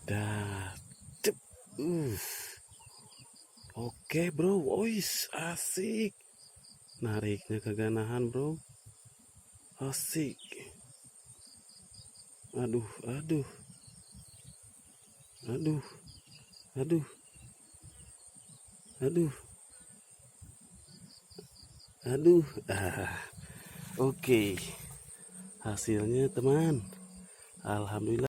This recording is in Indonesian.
Dah. Cep. Oke bro, ois asik. Nariknya keganahan bro, asik. Aduh, aduh, aduh, aduh, aduh, aduh. Oke, hasilnya teman, alhamdulillah.